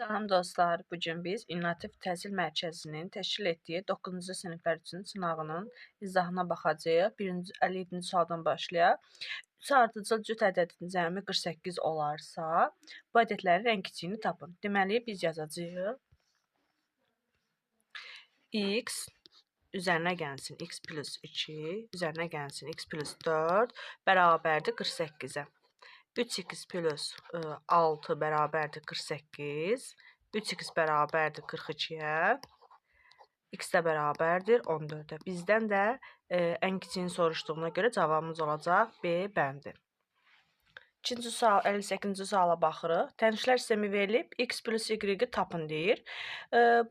Salam dostlar, bugün biz İnnovativ Təhsil Mərkəzinin təşkil etdiyi 9-cu siniflər üçün sınavının izahına baxacağıq. 57-ci sualdan başlayaq. 3 ardıcıl cüt ədədinin cəmi 48 olarsa, bu ədədlərin ən kiçiyini tapın. Deməli, biz yazacağıq. X üzərinə gəlsin x plus 2, üzərinə gəlsin x plus 4 bərabərdir 48-ə. 3x plus 6 bərabərdir 48. 3x bərabərdir 42-yə. X də bərabərdir 14-ə. Bizdən də ən kiçiyini soruşduğuna görə cavabımız olacaq B bəndi. 2-ci sual, 58-ci suala baxırıq. Tənişlər sistemi verilib, x plus y-i tapın deyir.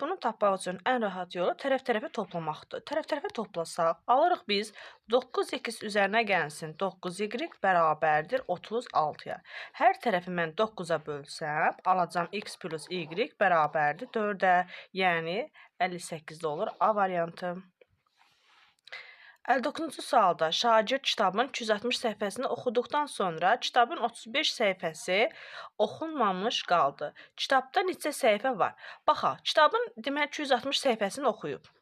Bunu tapmaq üçün ən rahat yolu tərəf-tərəfə toplamaqdır. Tərəf-tərəfə toplasaq, alırıq biz 9x üzərinə gəlsin 9y bərabərdir 36-ya. Hər tərəfi mən 9-a bölsəm, alacam x plus y bərabərdir 4-ə, yəni 58-də olur A variantı. 59-cu sualda şagird kitabın 260 səhifəsini oxuduqdan sonra kitabın 35 səhifəsi oxunmamış qaldı. Kitabda neçə səhifə var? Baxaq, kitabın deməli 260 səhifəsini oxuyub.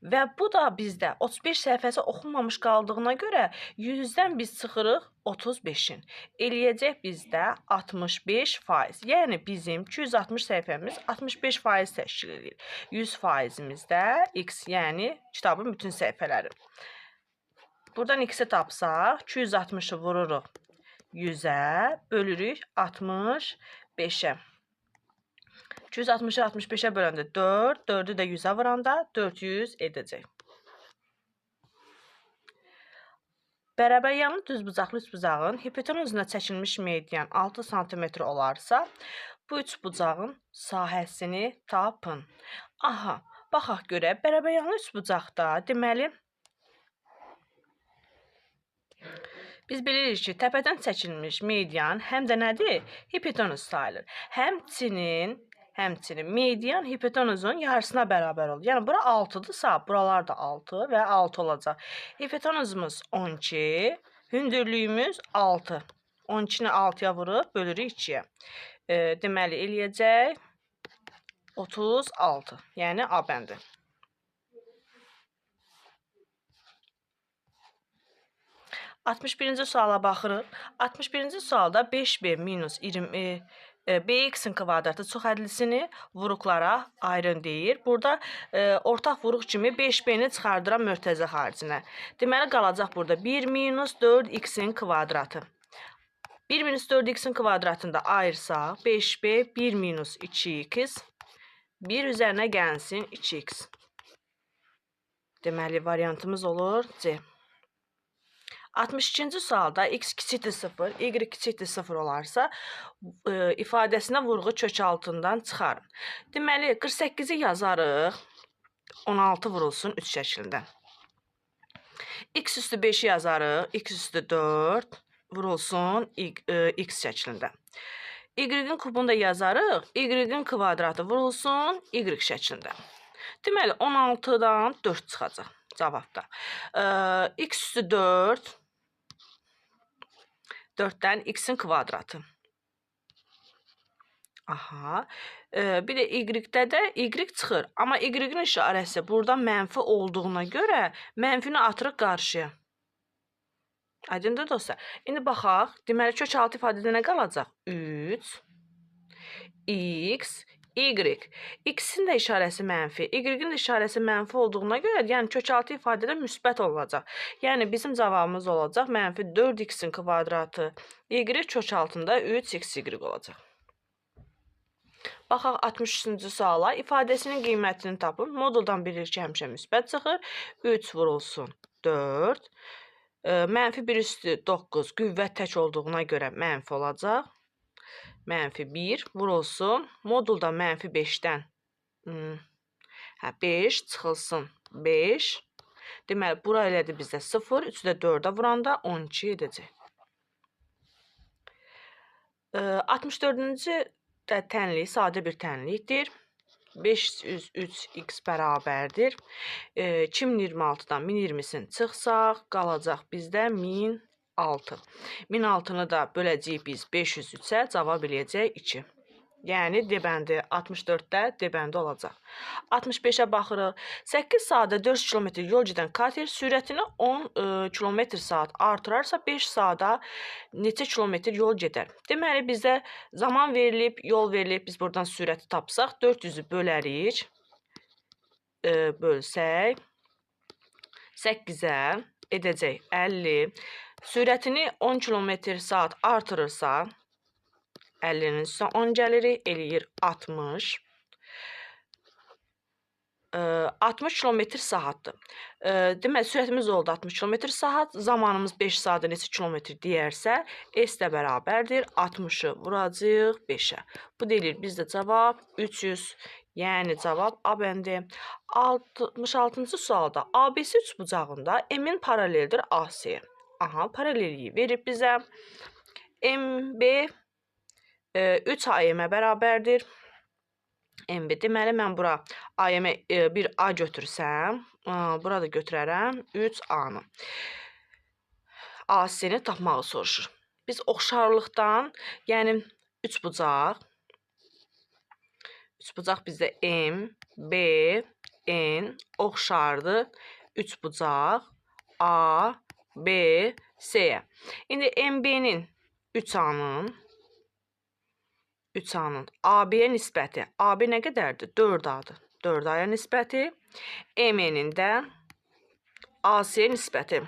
Və bu da bizdə 35 səhifəsi oxunmamış qaldığına görə 100-dən biz çıxırıq 35-in. Eləyəcək bizdə 65%. Yəni bizim 260 səhifəmiz 65% təşkil edir. 100%imiz də x, yəni kitabın bütün səhifələri. Buradan x-i tapsaq, 260-ı vururuq 100-ə, bölürük 65-ə. 260-ı 65-ə böləndə 4, 4-ü də 100-ə vuranda 400 edəcək. Bərabəryanlı düzbucaqlı üçbucağın hipotenuzuna çəkilmiş median 6 sm olarsa, bu üçbucağın sahəsini tapın. Aha, baxaq görək, bərabəryanlı üçbucaqda deməli, biz bilirik ki, təpədən çəkilmiş median həm də nədir? Hipotenuz sayılır. Həmçinin median hipotenuzun yarısına bərabər olur. Yəni, bura 6-dırsa, buralar da 6 və 6 olacaq. Hipotenuzumuz 12, hündürlüyümüz 6. 12-ni 6-ya vurub, bölürük 2-yə. Deməli, eləyəcək 36, yəni A bəndi. 61-ci suala baxırıq. 61-ci sualda 5b minus 20 bx-in kvadratı çoxhədlisini vuruqlara ayırın deyir. Burada ortaq vuruq kimi 5b-ni çıxardıram mörtəzə xaricinə. Deməli, qalacaq burada 1 minus 4x-in kvadratı. 1 minus 4x-in kvadratını da ayırsaq, 5b 1 minus 2x, 1 üzərinə gəlsin 2x. Deməli, variantımız olur C. 62-ci sualda x kiçikdir 0, y kiçikdir 0 olarsa, ifadəsinə vurğu kök altından çıxarın. Deməli, 48-i yazarıq, 16 vurulsun 3 şəklində. X üstü 5-i yazarıq, x üstü 4 vurulsun x şəklində. Y-in kubunu da yazarıq, y-in kvadratı vurulsun y şəklində. Deməli, 16-dan 4 çıxacaq cavabda. X üstü 4, 4-dən x-in kvadratı. Aha. Bir də y-də də y çıxır. Amma y-in işarəsi burada mənfi olduğuna görə mənfini atırıq qarşıya. Aydındır dostlar. İndi baxaq. Deməli, kök altı ifadədə nə qalacaq? 3, x, y. X-in də işarəsi mənfi, y-in də işarəsi mənfi olduğuna görə, yəni kök altı ifadədə müsbət olacaq. Yəni bizim cavabımız olacaq mənfi 4x-in kvadratı, y kök altında 3xy olacaq. Baxaq 63-cü suala. İfadəsinin qiymətini tapın. Moduldan bilirik ki, həmişə müsbət çıxır. 3 vurulsun 4. Mənfi 1 üstü 9 qüvvət tək olduğuna görə mənfi olacaq. Mənfi 1 vurulsun. Modulda mənfi 5-dən 5 çıxılsın 5. Deməli, bura elədir bizdə 0. 3-ü də 4-ə vuranda 12 edəcək. 64-cü tənlik sadə bir tənlikdir. 503x bərabərdir. 2026-dan 1020-sini çıxsaq, qalacaq bizdə 1000 6. 1006-nı da böləcəyik biz 503-ə, cavab eləyəcək 2. Yəni D bəndi 64-də D bəndi olacaq. 65-ə baxırıq. 8 saatda 4 kilometr yol gedən kater sürətini 10 km/saat artırarsa 5 saata neçə kilometr yol gedər? Deməli bizə zaman verilib, yol verilib. Biz buradan sürəti tapsaq 400-ü bölərik. Bölsək 8-ə edəcək 50. Sürətini 10 km/saat artırırsa 50-nin üstünə 10 gəlirik, eləyir 60. 60 km/saatdır. Deməli, sürətimiz oldu 60 km/saat. Zamanımız 5 saatda neçə kilometr deyərsə, S də bərabərdir. 60-ı vuracağıq 5-ə. Bu deyilir bizdə cavab 300. Yəni cavab A bəndi. 66-cı sualda ABC üçbucağında M-in paraleldir AC-yə. Aha, paralelliyi verib bizə. MB 3 AM-ə bərabərdir. MB. Deməli, mən bura AM-ə bir A götürsəm, burada götürərəm 3A-nı. AC-ni tapmağı soruşur. Biz oxşarlıqdan, yəni üçbucaq bizdə M, B, N oxşardır. Üçbucaq A, B, C-yə. İndi MB-nin 3A-nın AB-yə nisbəti. AB nə qədərdir? 4A-dır. 4A-ya nisbəti. M-nin də AC-yə nisbəti.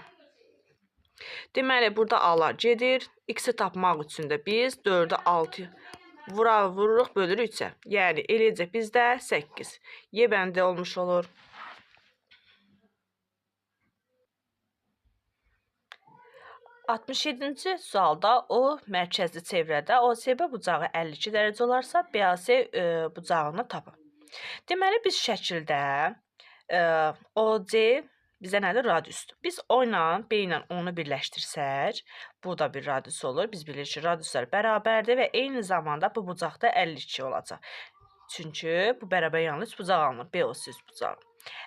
Deməli, burada A-lar gedir. X-i tapmaq üçün də biz 4-ü 6 vururuq, bölürük 3-ə. Yəni, eləyəcək bizdə 8. Y bəndi olmuş olur. 67-ci sualda o mərkəzli çevrədə OCB bucağı 52 dərəcə olarsa, BAC bucağını tapın. Deməli, biz şəkildə OC bizə nədir? Radiusdur. Biz O ilə, B ilə onu birləşdirsək, bu da bir radius olur. Biz bilirik ki, radiuslar bərabərdir və eyni zamanda bu bucaqda 52 olacaq. Çünki bu bərabər yanlış bucaq alınır. BOC bucağı.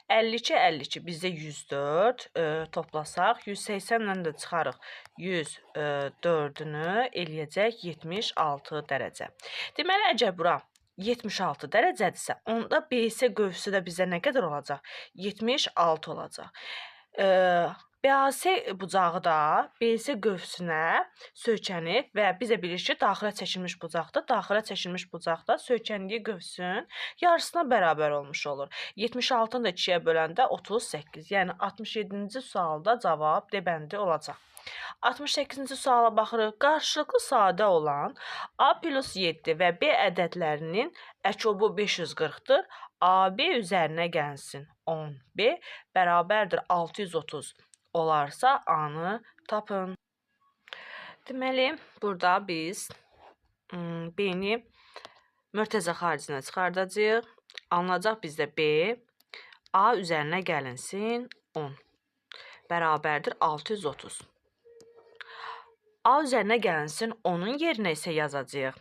52, 52 bizdə 104 toplasaq, 180-lə də çıxarıq 104-ünü eləyəcək 76 dərəcə. Deməli, əgər bura 76 dərəcədirsə, onda BC qövsü də bizə nə qədər olacaq? 76 olacaq. BAC bucağı da BC qövsünə söykənib və bizə bilir ki, daxilə çəkilmiş bucaqda, daxilə çəkilmiş bucaqda söykəndiyi qövsün yarısına bərabər olmuş olur. 76-nı da 2-yə böləndə 38. Yəni 67-ci sualda cavab D bəndi olacaq. 68-ci suala baxırıq. Qarşılıqlı sadə olan A plus 7 və B ədədlərinin əkobu 540-dır. AB üzərinə gəlsin 10B bərabərdir 630 olarsa A-nı tapın. Deməli, burada biz B-ni mörtəzə xaricinə çıxardacağıq. Alınacaq bizdə B. A üzərinə gəlinsin 10 bərabərdir 630. A üzərinə gəlinsin 10-un yerinə isə yazacağıq.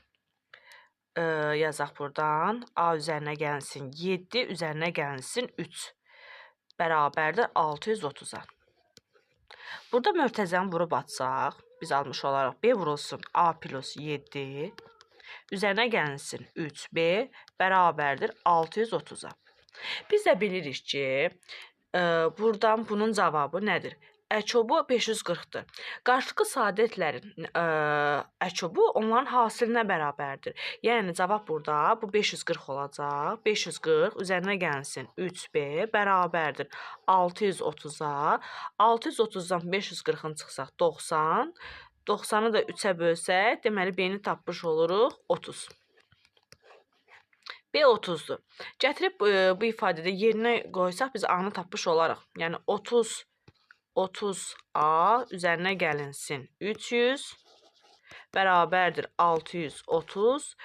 Yazaq buradan. A üzərinə gəlinsin 7, üzərinə gəlinsin 3 bərabərdir 630-a. Burada mörtəzəni vurub atsaq, biz almış olaraq B vurulsun A plus 7, üzərinə gəlinsin 3B bərabərdir 630-a. Biz də bilirik ki, buradan bunun cavabı nədir? Əkobu 540-dır. Qarşılıqlı sadətlərin əkobu onların hasilinə bərabərdir. Yəni, cavab burada bu 540 olacaq. 540 üzərinə gəlsin 3B bərabərdir 630-a. 630-dan 540-ın çıxsaq 90. 90-ı da 3-ə bölsək, deməli B-ni tapmış oluruq 30. B 30-dur. Gətirib bu ifadədə yerinə qoysaq biz A-nı tapmış olarıq. Yəni 30A üzərinə gəlinsin 300 bərabərdir 630.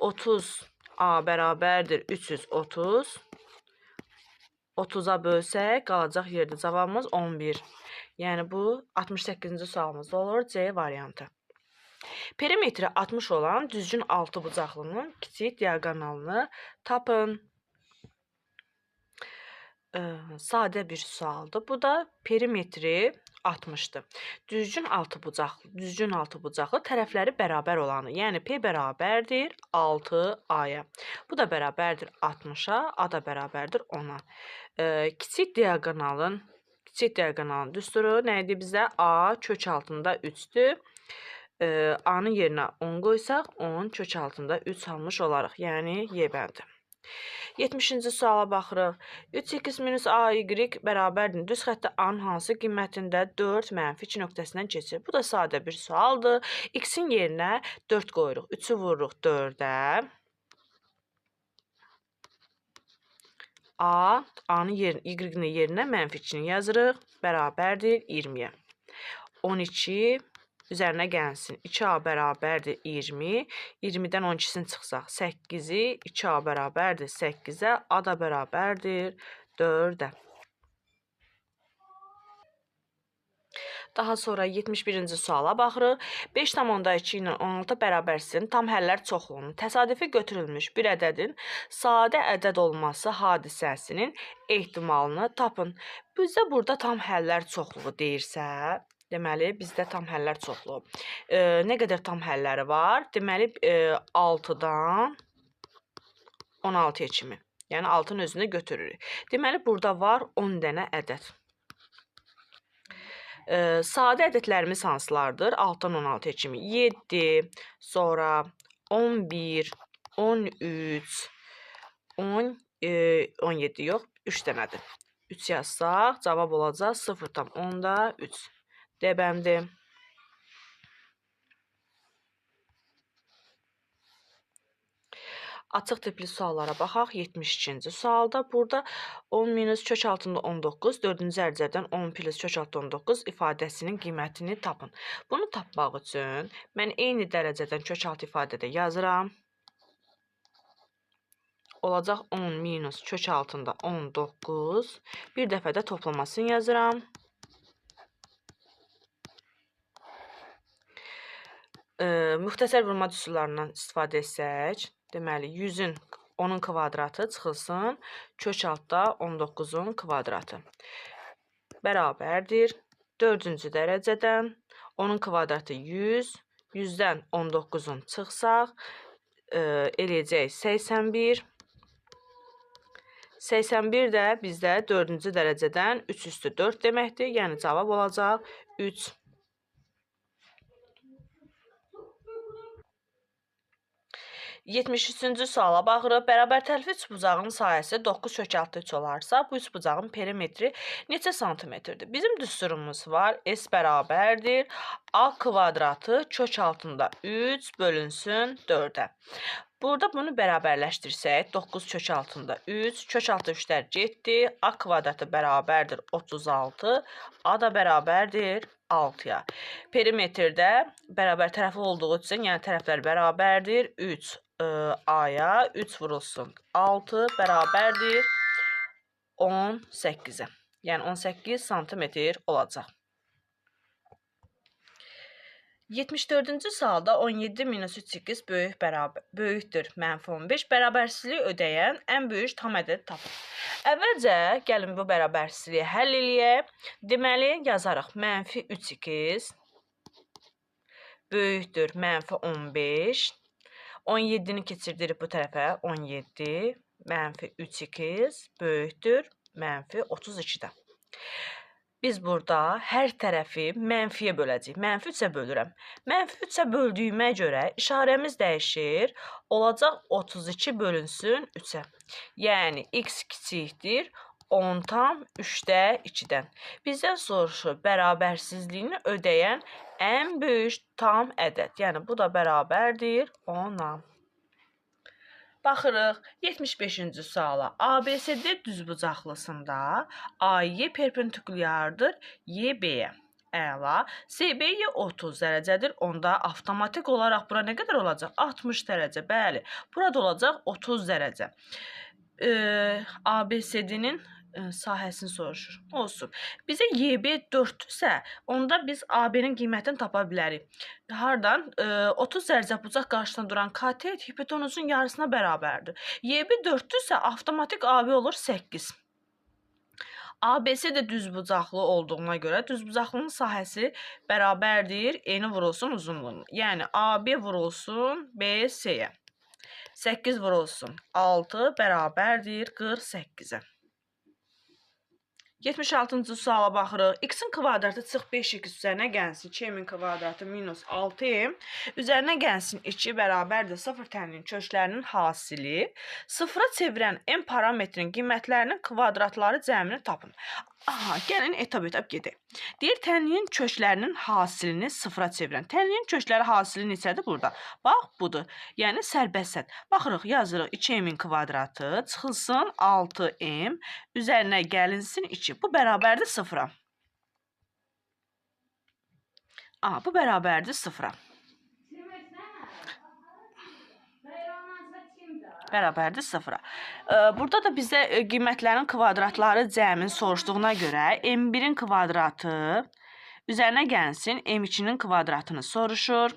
30A bərabərdir 330. 30-a bölsək qalacaq yerdə cavabımız 11. Yəni bu 68-ci sualımızda olur C variantı. Perimetri 60 olan düzgün 6 bucaqlının kiçik diaqonalını tapın. Sadə bir sualdır. Bu da perimetri 60-dır. Düzgün altıbucaqlı tərəfləri bərabər olanı, yəni P bərabərdir 6A-ya. Bu da bərabərdir 60-a, A da bərabərdir 10-a. Kiçik diaqonalın düsturu nə idi bizə? A kök altında 3-dür. A-nın yerinə 10 qoysaq, 10 kök altında 3 almış olarıq. Yəni Y bəndi. 70-ci suala baxırıq. 3x minus AY bərabərdir. Düz xəttdə A-nın hansı qiymətində 4 mənfi 2 nöqtəsindən keçir? Bu da sadə bir sualdır. X-in yerinə 4 qoyuruq. 3-ü vururuq 4-ə. A-nın Y-nin yerinə mənfi 2-ni yazırıq. Bərabərdir 20-yə. 12 üzərinə gəlsin. 2A bərabərdir 20. 20-dən 12-sini çıxsaq 8-i. 2A bərabərdir 8-ə. A da bərabərdir 4-ə. Daha sonra 71-ci suala baxırıq. 5,2 ilə 16 bərabərsizliyin tam həllər çoxluğunun təsadüfi götürülmüş bir ədədin sadə ədəd olması hadisəsinin ehtimalını tapın. Bizdə burada tam həllər çoxluğu deyirsə, deməli, bizdə tam həllər çoxluğu. Nə qədər tam həlləri var? Deməli, 6-dan 16-ya kimi. Yəni, 6-nın özünü götürürük. Deməli, burada var 10 dənə ədəd. Sadə ədədlərimiz hansılardır? 6-dan 16-ya kimi. 7, sonra 11, 13, 17 yox, 3 dənədir. 3 yazsaq, cavab olacaq 0,3. D bəndi. Açıq tipli suallara baxaq. 72-ci sualda burada 10 minus kök altında 19, 4-cü dərəcədən 10 plus kök altında 19 ifadəsinin qiymətini tapın. Bunu tapmaq üçün mən eyni dərəcədən kök altı ifadədə yazıram. Olacaq 10 minus kök altında 19. Bir dəfə də toplamasını yazıram. Müxtəsər vurma düsturlarından istifadə etsək, deməli 100-ün 10-un kvadratı çıxılsın kök altda 19-un kvadratı. Bərabərdir 4-cü dərəcədən 10-un kvadratı 100, 100-dən 19-un çıxsaq, eləyəcək 81. 81 də bizdə 4-cü dərəcədən 3 üstü 4 deməkdir. Yəni cavab olacaq 3. 73-cü suala baxırıq. Bərabər tərəfli üçbucağın sahəsi 9 kök altı 3 olarsa, bu üçbucağın perimetri neçə santimetrdir? Bizim düsturumuz var. S bərabərdir. A kvadratı kök altında 3 bölünsün 4-ə. Burada bunu bərabərləşdirsək, 9 kök altında 3, kök altı 3-lər getdi. A kvadratı bərabərdir 36, A da bərabərdir 6-ya. Perimetrdə bərabər tərəfli olduğu üçün, yəni tərəflər bərabərdir 3. A-ya 3 vurulsun 6 bərabərdir 18-ə. Yəni 18 santimetr olacaq. 74-cü sualda 17 minus 3x böyükdür mənfi 15 bərabərsizliyi ödəyən ən böyük tam ədəd tapın. Əvvəlcə gəlin bu bərabərsizliyi həll eləyək. Deməli yazarıq mənfi 3x böyükdür mənfi 15. 17-ni keçirdirik bu tərəfə 17 mənfi 3x böyükdür mənfi 32-də. Biz burada hər tərəfi mənfiyə böləcəyik. Mənfi 3-ə bölürəm. Mənfi 3-ə böldüyümə görə işarəmiz dəyişir. Olacaq 32 bölünsün 3-ə. Yəni x kiçikdir 10,3-dən. Bizdən soruşur bərabərsizliyini ödəyən ən böyük tam ədəd. Yəni bu da bərabərdir 10-a. Baxırıq 75-ci suala. ABCD düzbucaqlısında AY perpendikulyardır YB-yə. Əla. CB-yə 30 dərəcədir. Onda avtomatik olaraq bura nə qədər olacaq? 60 dərəcə. Bəli. Burada olacaq 30 dərəcə. ABCD-nin sahəsini soruşur. Olsun. Bizə YB 4-dürsə, onda biz AB-nin qiymətini tapa bilərik. Hardan? 30 dərəcə bucaq qarşısında duran katet hipotenuzun yarısına bərabərdir. YB 4-dürsə, avtomatik AB olur 8. ABC də düzbucaqlı olduğuna görə düzbucaqlının sahəsi bərabərdir eni vurulsun uzunluğuna. Yəni AB vurulsun BC-yə. 8 vurulsun 6 bərabərdir 48-ə. 76-cı suala baxırıq. X-in kvadratı çıx 5x üzərinə gəlsin 2m kvadratı minus 6m üzərinə gəlsin 2 bərabərdir 0 tənliyin köklərinin hasili. Sıfıra çevirən m parametrin qiymətlərinin kvadratları cəmini tapın. Aha, gəlin etap gedək. Deyir, tənliyin köklərinin hasilini sıfıra çevirən. Tənliyin kökləri hasili neçədir burada? Bax, budur. Yəni, sərbəst. Baxırıq, yazırıq 2m-in kvadratı çıxılsın 6m, üzərinə gəlinsin 2. Bu bərabərdir sıfıra. Aha, bu bərabərdir sıfıra. Bərabərdir sıfıra. Burada da bizə qiymətlərin kvadratları cəmin soruşduğuna görə m1-in kvadratı üzərinə gəlsin m2-nin kvadratını soruşur.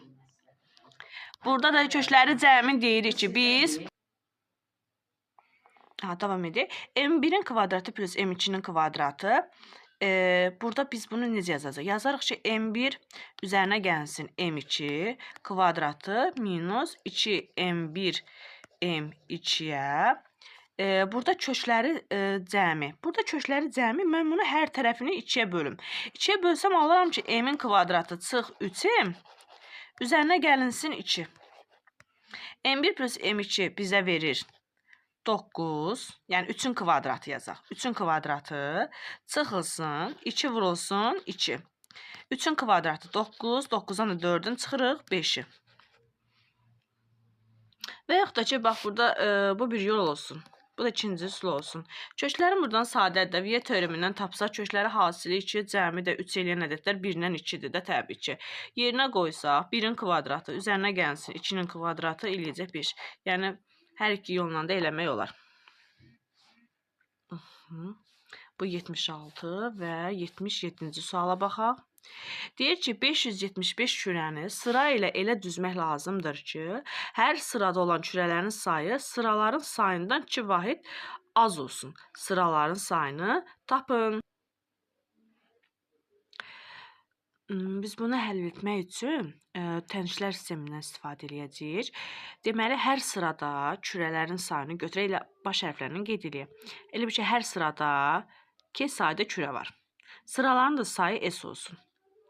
Burada da kökləri cəmin deyirik ki, biz davam edək. m1-in kvadratı plus m2-nin kvadratı. Burada biz bunu necə yazacaq? Yazarıq ki, m1 üzərinə gəlsin m2 kvadratı minus 2m1 m2-yə. Burada kökləri cəmi. Burada kökləri cəmi, mən bunu hər tərəfini 2-yə bölüm. 2-yə bölsəm alıram ki, m-in kvadratı çıx 3m, üzərinə gəlinsin 2. m1 plus m2 bizə verir 9, yəni 3-ün kvadratı yazaq. 3-ün kvadratı çıxılsın, 2 vurulsun 2. 3-ün kvadratı 9, 9-dan da 4-ün çıxırıq 5-i. Və yaxud da ki, bax, burada bu bir yol olsun. Bu da ikinci üsul olsun. Köklərin buradan sadədir. Viye teoremindən tapsaq, kökləri hasili 2, cəmi də 3 eləyən ədədlər 1-dən 2-dir də təbii ki. Yerinə qoysaq, 1-in kvadratı üzərinə gəlsin, 2-nin kvadratı eləyəcək 5. Yəni, hər iki yolla da eləmək olar. Bu 76 və 77-ci suala baxaq. Deyir ki, 575 kürəni sıra ilə elə düzmək lazımdır ki, hər sırada olan kürələrin sayı sıraların sayından 2 vahid az olsun. Sıraların sayını tapın. Biz bunu həll etmək üçün tənişlər sistemindən istifadə edəcəyik. Deməli, hər sırada kürələrin sayını götürək, elə baş hərflərini qeyd edək. Elə bir ki, hər sırada 2 sayda kürə var. Sıraların da sayı S olsun.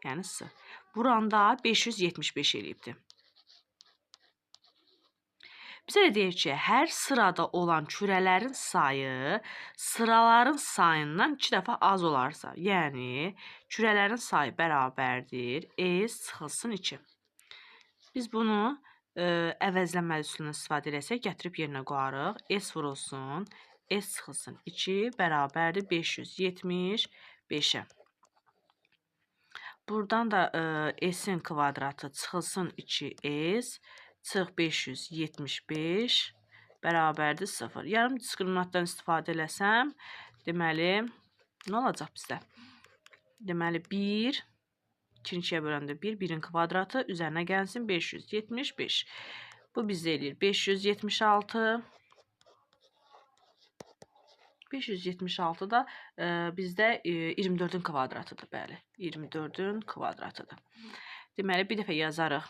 Yəni, S. Buranda 575 eləyibdir. Bizə də deyir ki, hər sırada olan kürələrin sayı sıraların sayından 2 dəfə az olarsa, yəni kürələrin sayı bərabərdir S çıxılsın 2. Biz bunu əvəzlənmə üsulundan istifadə edəsək, gətirib yerinə qoyarıq. S vurulsun, S çıxılsın 2 bərabərdir 575-ə. Buradan da S-in kvadratı çıxılsın 2S çıx 575 bərabərdir 0. Yarım diskriminantdan istifadə eləsəm, deməli, nə olacaq bizdə? Deməli, 1, 2-yə böləndə 1, 1-in kvadratı üzərinə gəlsin 575. Bu bizdə eləyir 576. 576 da bizdə 24-ün kvadratıdır, bəli. 24-ün kvadratıdır. Deməli, bir dəfə yazarıq.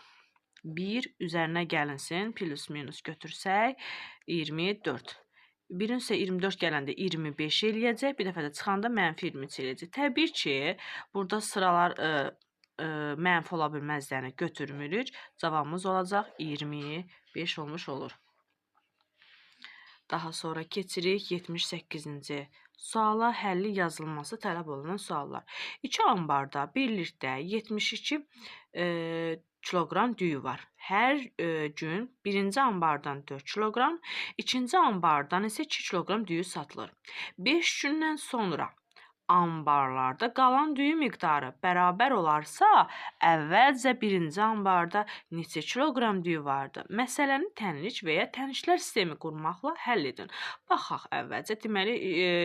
1 üzərinə gəlinsin, plus minus götürsək, 24. 1-in isə 24 gələndə 25 eləyəcək, bir dəfə də çıxanda mənfi 23 eləyəcək. Təbii ki, burada sıralar mənfi ola bilməzlərini götürmürük. Cavabımız olacaq 25 olmuş olur. Daha sonra keçirik 78-ci suala, həlli yazılması tələb olunan suallar. 2 ambarda birlikdə 72 kiloqram düyü var. Hər gün birinci ambardan 4 kiloqram, ikinci ambardan isə 2 kiloqram düyü satılır. 5 gündən sonra ambarlarda qalan düyü miqdarı bərabər olarsa, əvvəlcə birinci ambarda neçə kiloqram düyü vardı? Məsələni tənlik və ya tənliklər sistemi qurmaqla həll edin. Baxaq əvvəlcə. Deməli,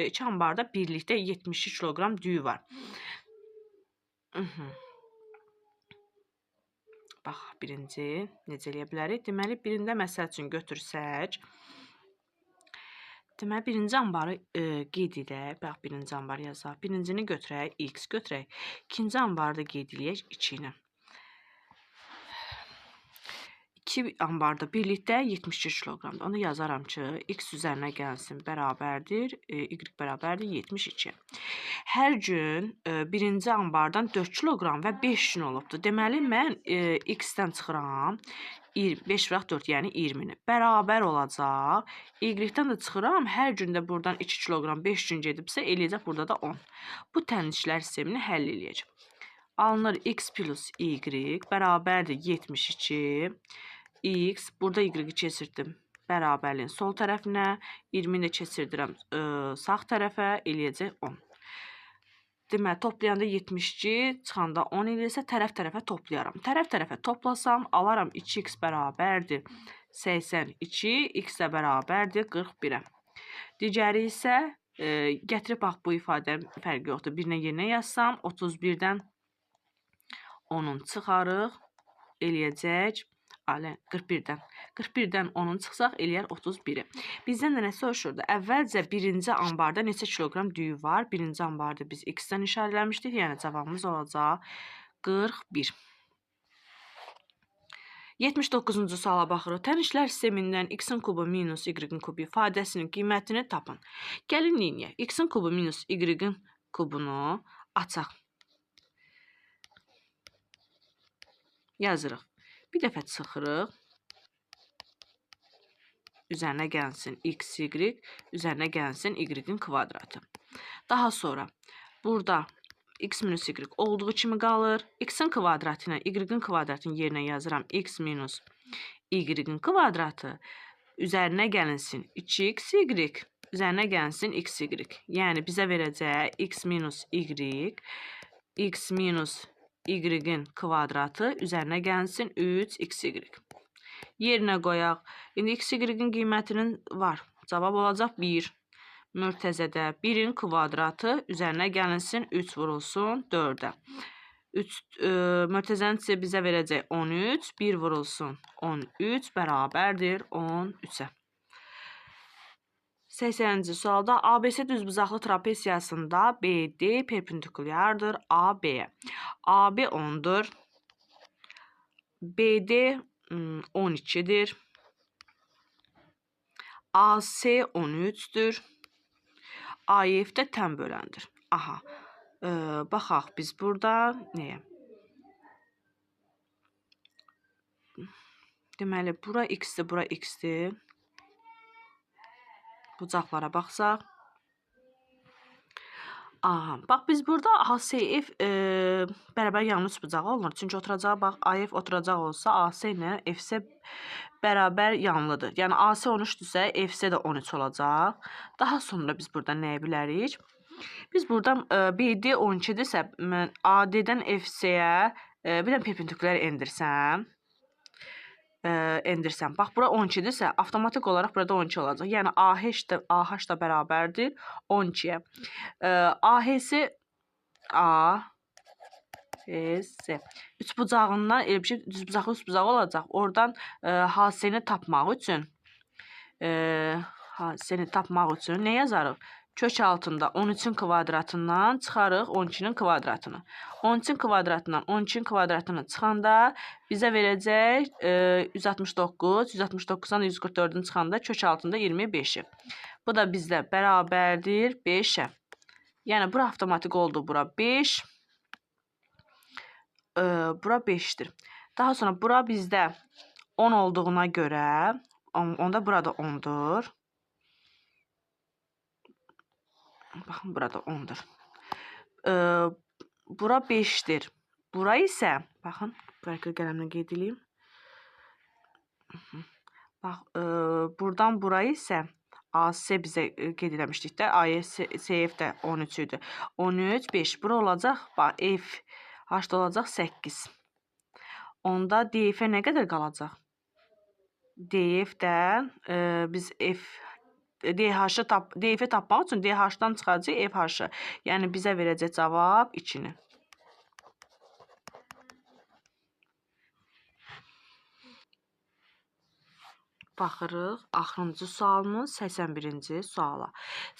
2 ambarda birlikdə 72 kiloqram düyü var. Baxaq, birinci necə eləyə bilərik? Deməli, birində məsəl üçün götürsək, Deməli, birinci ambarı qeyd edək. Bax, birinci ambar yazaq. Birincini götürək, x götürək. İkinci ambarı da qeyd edək 2 ilə. 2 ambarda birlikdə 72 kiloqramdır. Onu yazaram ki, x üzərinə gəlsin bərabərdir, y bərabərdir 72. Hər gün birinci ambardan 4 kiloqram və 5 gün olubdur. Deməli, mən x-dən çıxıram, 5 və 4, yəni 20-ni. Bərabər olacaq. Y-dən də çıxıram, hər gündə buradan 2 kiloqram 5 gün gedibsə, eləyəcək burada da 10. Bu tənliklər sistemini həll eləyəcək. Alınır x plus y bərabərdir 72. X, burada y-i keçirdim bərabərliyin sol tərəfinə, 20-ni də keçirdirəm sağ tərəfə, eləyəcək 10. Deməli, toplayanda 72, çıxanda 10 eləyirsə, tərəf-tərəfə toplayaram. Tərəf-tərəfə toplasam, alaram 2x bərabərdir 82, x də bərabərdir 41-ə. Digəri isə, gətirib bax, bu ifadənin fərqi yoxdur. Birinə yerinə yazsam, 31-dən 10-un çıxarıq, eləyəcək 41-dən. 41-dən 10-un çıxsaq, eləyər 31-i. Bizdən də nə soruşurdu? Əvvəlcə birinci ambarda neçə kiloqram düyü var? Birinci ambarda biz x-dən işarələmişdik, yəni cavabımız olacaq 41. 79-cu suala baxırıq. Tənliklər sistemindən x-in kubu minus y-in kubu ifadəsinin qiymətini tapın. Gəlin liniyyə. X-in kubu minus y-in kubunu açaq. Yazırıq. Bir dəfə çıxırıq. Üzərinə gəlsin x, y, üzərinə gəlsin y-in kvadratı. Daha sonra burada x minus y olduğu kimi qalır. X-in kvadratı ilə y-in kvadratının yerinə yazıram x minus y-in kvadratı. Üzərinə gəlinsin 2x, y, üzərinə gəlsin x, y. Yəni bizə verəcək x minus y, x minus y-in kvadratı üzərinə gəlsin 3xy. Yerinə qoyaq. İndi x-y-in qiymətinin var. Cavab olacaq 1. Mürtəzədə 1-in kvadratı üzərinə gəlinsin 3 vurulsun 4-ə. Mürtəzənin içi bizə verəcək 13. 1 vurulsun 13 bərabərdir 13-ə. 80-ci sualda ABC düzbucaqlı trapesiyasında BD perpendikulyardır AB-yə. AB 10-dur. BD 12-dir. AC 13-dür. AF də tən böləndir. Aha. Baxaq biz burada nəyə? Deməli, bura x-dir, bura x-dir. Bucaqlara baxsaq. Aha, bax biz burada ACF bərabər yanlış bucağı olunur. Çünki oturacağı bax AF oturacaq olsa AC ilə FC bərabər yanlıdır. Yəni AC 13-dürsə FC də 13 olacaq. Daha sonra biz burada nəyə bilərik? Biz buradan BD 12-dirsə mən AD-dən FC-yə bir dənə perpendikulyar endirsəm. Bax, bura 12-dirsə, avtomatik olaraq burada 12 olacaq. Yəni, AH da bərabərdir 12-yə. AH-si AH-si üçbucağından, elə bir şey, düzbucaqlı üçbucağı olacaq. Oradan HC-ni tapmaq üçün nə yazarıq? Kök altında 13-ün kvadratından çıxarıq 12-nin kvadratını. 13-ün kvadratından 12-nin kvadratını çıxanda bizə verəcək 169. 169-dan 144-ün çıxanda kök altında 25-i. Bu da bizdə bərabərdir 5-ə. Yəni, bura avtomatik oldu. Bura 5. Bura 5-dir. Daha sonra bura bizdə 10 olduğuna görə, onda burada 10-dur. Baxın, burada 10-dur. Bura 5-dir. Bura isə, baxın, bəlkə qələmlə qeyd edeyim. Bax, buradan bura isə AC bizə qeyd eləmişdik də, CF də 13 idi. 13, 5. Bura olacaq, bax, F, H da olacaq 8. Onda DF-ə nə qədər qalacaq? DF-dən biz DF-i tapmaq üçün DH-dan çıxacaq FH-ı. Yəni, bizə verəcək cavab 2-ni. baxırıq axırıncı sualımız 81-ci suala.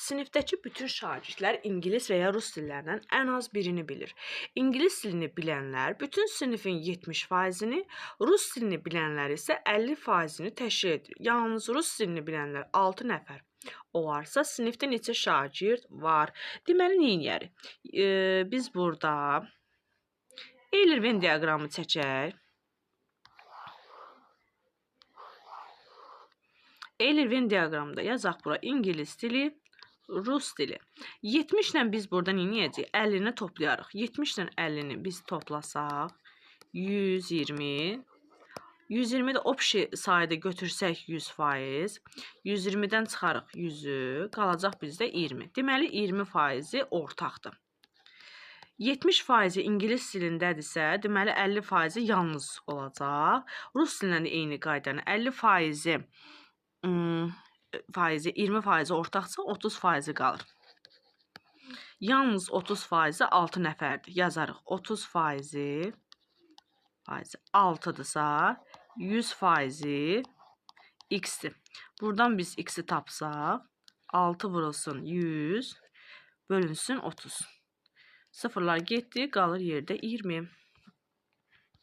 Sinifdəki bütün şagirdlər ingilis və ya rus dillərindən ən az birini bilir. İngilis dilini bilənlər bütün sinifin 70%-ni, rus dilini bilənlər isə 50%-ni təşkil edir. Yalnız rus dilini bilənlər 6 nəfər olarsa, sinifdə neçə şagird var? Deməli, neyniyərik? Biz burada Euler-Venn diaqramı çəkək. Euler-Venn diaqramında yazaq bura ingilis dili, rus dili. 70 ilə biz burada nə edəcəyik? 50-ni toplayarıq. 70 ilə 50-ni biz toplasaq 120. 120 də opşi sayda götürsək 100%. 120-dən çıxarıq 100-ü, qalacaq bizdə 20. Deməli 20% ortaqdır. 70% ingilis dilindədirsə, deməli 50% yalnız olacaq. Rus dilində eyni qaydanı 50% 20% ortaqsa 30% qalır. Yalnız 30% 6 nəfərdir. Yazarıq 30% 6-dırsa 100% x-dir. Buradan biz x-i tapsaq 6 vurulsun 100 bölünsün 30. Sıfırlar getdi, qalır yerdə 20.